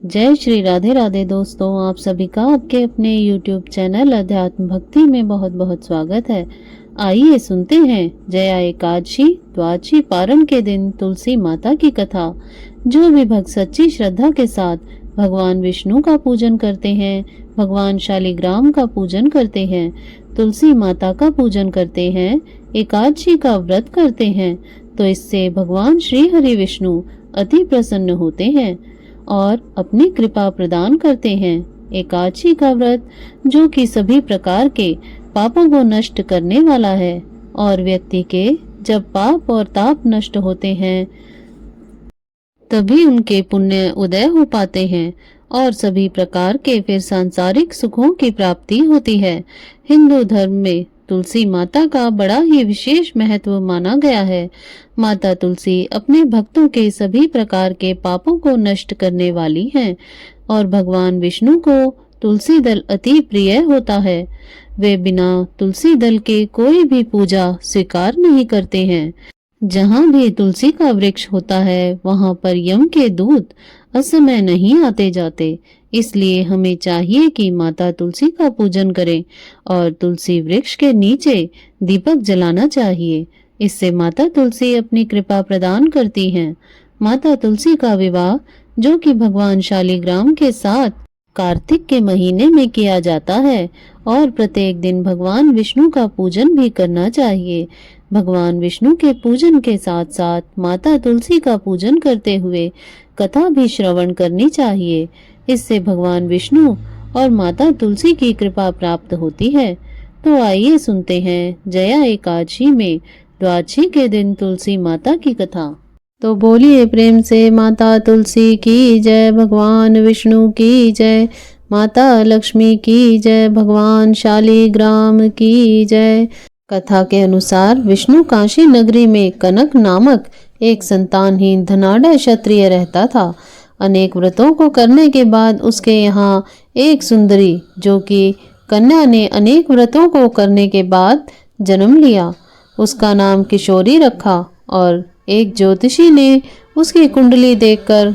जय श्री राधे राधे दोस्तों, आप सभी का आपके अपने YouTube चैनल अध्यात्म भक्ति में बहुत बहुत स्वागत है। आइए सुनते हैं जया एकादशी द्वादशी पारण के दिन तुलसी माता की कथा। जो भी भक्त सच्ची श्रद्धा के साथ भगवान विष्णु का पूजन करते हैं, भगवान शालिग्राम का पूजन करते हैं, तुलसी माता का पूजन करते हैं, एकादशी का व्रत करते हैं, तो इससे भगवान श्री हरि विष्णु अति प्रसन्न होते हैं और अपनी कृपा प्रदान करते हैं। एकादशी का व्रत जो कि सभी प्रकार के पापों को नष्ट करने वाला है और व्यक्ति के जब पाप और ताप नष्ट होते हैं तभी उनके पुण्य उदय हो पाते हैं और सभी प्रकार के फिर सांसारिक सुखों की प्राप्ति होती है। हिंदू धर्म में तुलसी माता का बड़ा ही विशेष महत्व माना गया है। माता तुलसी अपने भक्तों के सभी प्रकार के पापों को नष्ट करने वाली हैं और भगवान विष्णु को तुलसी दल अति प्रिय होता है। वे बिना तुलसी दल के कोई भी पूजा स्वीकार नहीं करते हैं। जहाँ भी तुलसी का वृक्ष होता है वहाँ पर यम के दूत असमय नहीं आते जाते। इसलिए हमें चाहिए कि माता तुलसी का पूजन करें और तुलसी वृक्ष के नीचे दीपक जलाना चाहिए। इससे माता तुलसी अपनी कृपा प्रदान करती हैं। माता तुलसी का विवाह जो कि भगवान शालिग्राम के साथ कार्तिक के महीने में किया जाता है और प्रत्येक दिन भगवान विष्णु का पूजन भी करना चाहिए। भगवान विष्णु के पूजन के साथ साथ माता तुलसी का पूजन करते हुए कथा भी श्रवण करनी चाहिए। इससे भगवान विष्णु और माता तुलसी की कृपा प्राप्त होती है। तो आइए सुनते हैं जया एकादशी में द्वादशी के दिन तुलसी माता की कथा। तो बोलिए प्रेम से माता तुलसी की जय, भगवान विष्णु की जय, माता लक्ष्मी की जय, भगवान शालिग्राम की जय। कथा के अनुसार विष्णु काशी नगरी में कनक नामक एक संतानहीन धनाढ्य क्षत्रिय रहता था। अनेक व्रतों को करने के बाद उसके यहाँ एक सुंदरी जो कि कन्या ने अनेक व्रतों को करने के बाद जन्म लिया। उसका नाम किशोरी रखा और एक ज्योतिषी ने उसकी कुंडली देखकर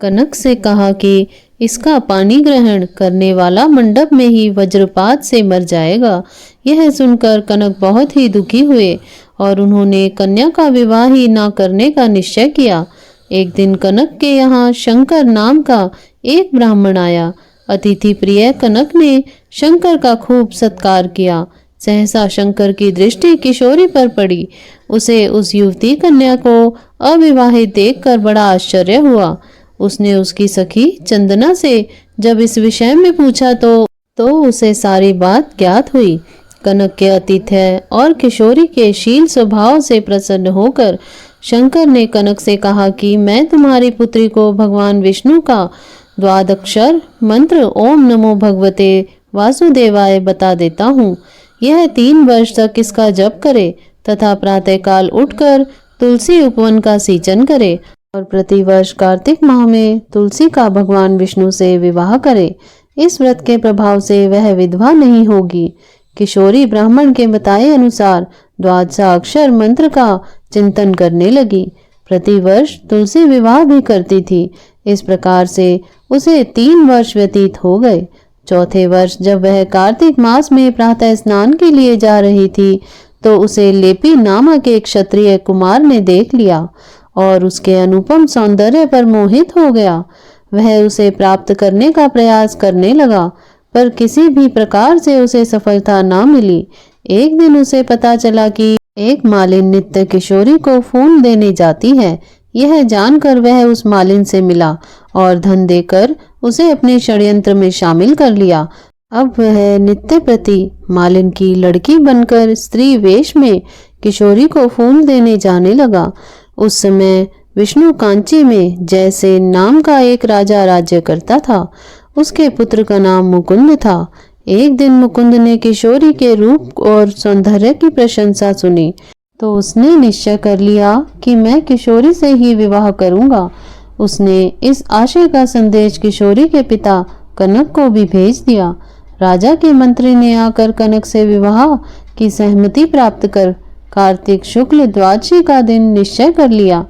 कनक से कहा कि इसका पानी ग्रहण करने वाला मंडप में ही वज्रपात से मर जाएगा। यह सुनकर कनक बहुत ही दुखी हुए और उन्होंने कन्या का विवाह ही न करने का निश्चय किया। एक दिन कनक के यहाँ शंकर नाम का एक ब्राह्मण आया। अतिथि प्रिय कनक ने शंकर का खूब सत्कार किया। सहसा शंकर की दृष्टि किशोरी पर पड़ी। उसे उस युवती कन्या को अविवाहित देखकर बड़ा आश्चर्य हुआ। उसने उसकी सखी चंदना से जब इस विषय में पूछा तो उसे सारी बात ज्ञात हुई। कनक के आतिथ्य और किशोरी के शील स्वभाव से प्रसन्न होकर शंकर ने कनक से कहा कि मैं तुम्हारी पुत्री को भगवान विष्णु का द्वादक्षर मंत्र ओम नमो भगवते वासुदेवाय बता देता हूँ। यह 3 वर्ष तक इसका जप करे तथा प्रातःकाल उठकर तुलसी उपवन का सिंचन करे और प्रतिवर्ष कार्तिक माह में तुलसी का भगवान विष्णु से विवाह करे। इस व्रत के प्रभाव से वह विधवा नहीं होगी। किशोरी ब्राह्मण के बताए अनुसार द्वादशाक्षर मंत्र का चिंतन करने लगी। प्रतिवर्ष तुलसी विवाह भी करती थी। इस प्रकार से उसे 3 वर्ष व्यतीत हो गए। चौथे वर्ष जब वह कार्तिक मास में प्रातः स्नान के लिए जा रही थी तो उसे लेपी नामक एक क्षत्रिय कुमार ने देख लिया और उसके अनुपम सौंदर्य पर मोहित हो गया। वह उसे प्राप्त करने का प्रयास करने लगा पर किसी भी प्रकार से उसे सफलता न मिली। एक दिन उसे पता चला कि एक मालिन नित्य किशोरी को फूल देने जाती है। यह जानकर वह उस मालिन से मिला और धन देकर उसे अपने षड्यंत्र में शामिल कर लिया। अब वह नित्य प्रति मालिन की लड़की बनकर स्त्री वेश में किशोरी को फूल देने जाने लगा। उस समय विष्णु कांची में जैसे नाम का एक राजा राज्य करता था। उसके पुत्र का नाम मुकुंद था। एक दिन मुकुंद ने किशोरी के रूप और सौंदर्य की प्रशंसा सुनी तो उसने निश्चय कर लिया कि मैं किशोरी से ही विवाह करूंगा। उसने इस आशय का संदेश किशोरी के पिता कनक को भी भेज दिया। राजा के मंत्री ने आकर कनक से विवाह की सहमति प्राप्त कर कार्तिक शुक्ल द्वादशी का दिन निश्चय कर लिया।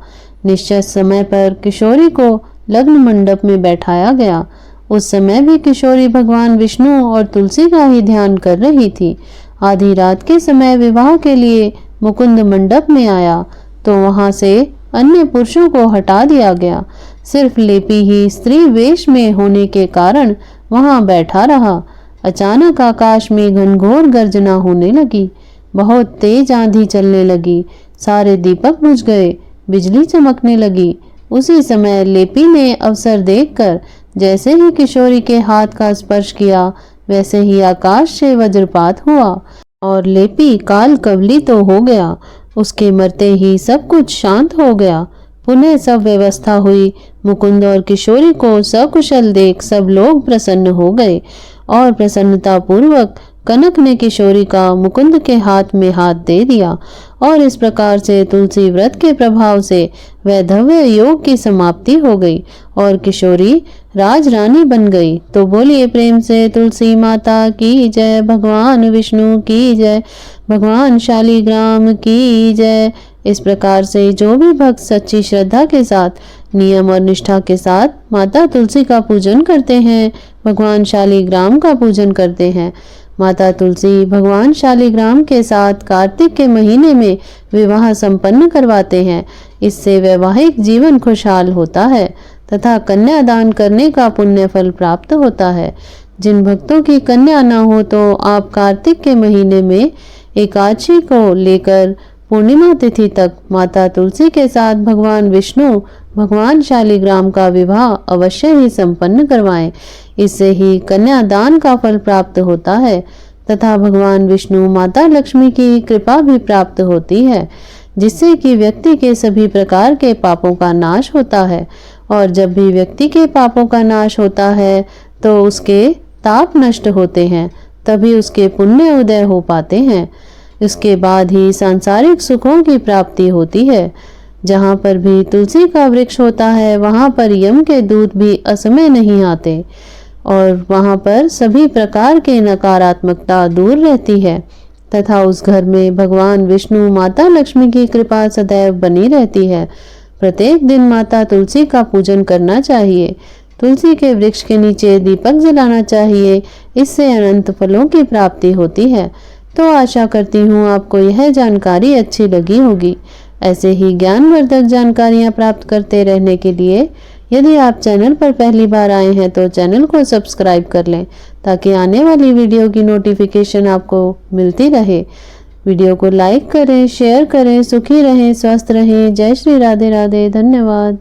निश्चित समय पर किशोरी को लग्न मंडप में बैठाया गया। उस समय भी किशोरी भगवान विष्णु और तुलसी का ही ध्यान कर रही थी। आधी रात के समय विवाह के लिए मुकुंद मंडप में आया तो वहां से अन्य पुरुषों को हटा दिया गया। सिर्फ लेपी ही स्त्री वेश में होने के कारण वहां बैठा रहा। अचानक आकाश में घनघोर गर्जना होने लगी। बहुत तेज आंधी चलने लगी। सारे दीपक बुझ गए। बिजली चमकने लगी। उसी समय लेपी ने अवसर देखकर जैसे ही किशोरी के हाथ का स्पर्श किया वैसे ही आकाश से वज्रपात हुआ और लेपी काल कवली तो हो गया। उसके मरते ही सब कुछ शांत हो गया। पुनः सब व्यवस्था हुई। मुकुंद और किशोरी को सकुशल देख सब लोग प्रसन्न हो गए और प्रसन्नता पूर्वक कनक ने किशोरी का मुकुंद के हाथ में हाथ दे दिया और इस प्रकार से तुलसी व्रत के प्रभाव से वैधव्य योग की समाप्ति हो गई और किशोरी राजरानी बन गई। तो बोलिए प्रेम से तुलसी माता की जय, भगवान विष्णु की जय, भगवान शालिग्राम की जय। इस प्रकार से जो भी भक्त सच्ची श्रद्धा के साथ, नियम और निष्ठा के साथ माता तुलसी का पूजन करते हैं, भगवान शालिग्राम का पूजन करते हैं, माता तुलसी भगवान शालिग्राम के साथ कार्तिक के महीने में विवाह संपन्न करवाते हैं। इससे वैवाहिक जीवन खुशहाल होता है तथा कन्यादान करने का पुण्य फल प्राप्त होता है। जिन भक्तों की कन्या न हो तो आप कार्तिक के महीने में एकादशी को लेकर पूर्णिमा तिथि तक माता तुलसी के साथ भगवान विष्णु भगवान शालिग्राम का विवाह अवश्य ही संपन्न करवाएं। इससे ही कन्यादान का फल प्राप्त होता है तथा भगवान विष्णु माता लक्ष्मी की कृपा भी प्राप्त होती है, जिससे कि व्यक्ति के सभी प्रकार के पापों का नाश होता है। और जब भी व्यक्ति के पापों का नाश होता है तो उसके ताप नष्ट होते हैं, तभी उसके पुण्य उदय हो पाते हैं। इसके बाद ही सांसारिक सुखों की प्राप्ति होती है। जहाँ पर भी तुलसी का वृक्ष होता है वहाँ पर यम के दूत भी असमय नहीं आते और वहाँ पर सभी प्रकार के नकारात्मकता दूर रहती है तथा उस घर में भगवान विष्णु माता लक्ष्मी की कृपा सदैव बनी रहती है। प्रत्येक दिन माता तुलसी का पूजन करना चाहिए। तुलसी के वृक्ष के नीचे दीपक जलाना चाहिए। इससे अनंत फलों की प्राप्ति होती है। तो आशा करती हूँ आपको यह जानकारी अच्छी लगी होगी। ऐसे ही ज्ञानवर्धक जानकारियाँ प्राप्त करते रहने के लिए यदि आप चैनल पर पहली बार आए हैं तो चैनल को सब्सक्राइब कर लें ताकि आने वाली वीडियो की नोटिफिकेशन आपको मिलती रहे। वीडियो को लाइक करें, शेयर करें। सुखी रहें, स्वस्थ रहें। जय श्री राधे राधे। धन्यवाद।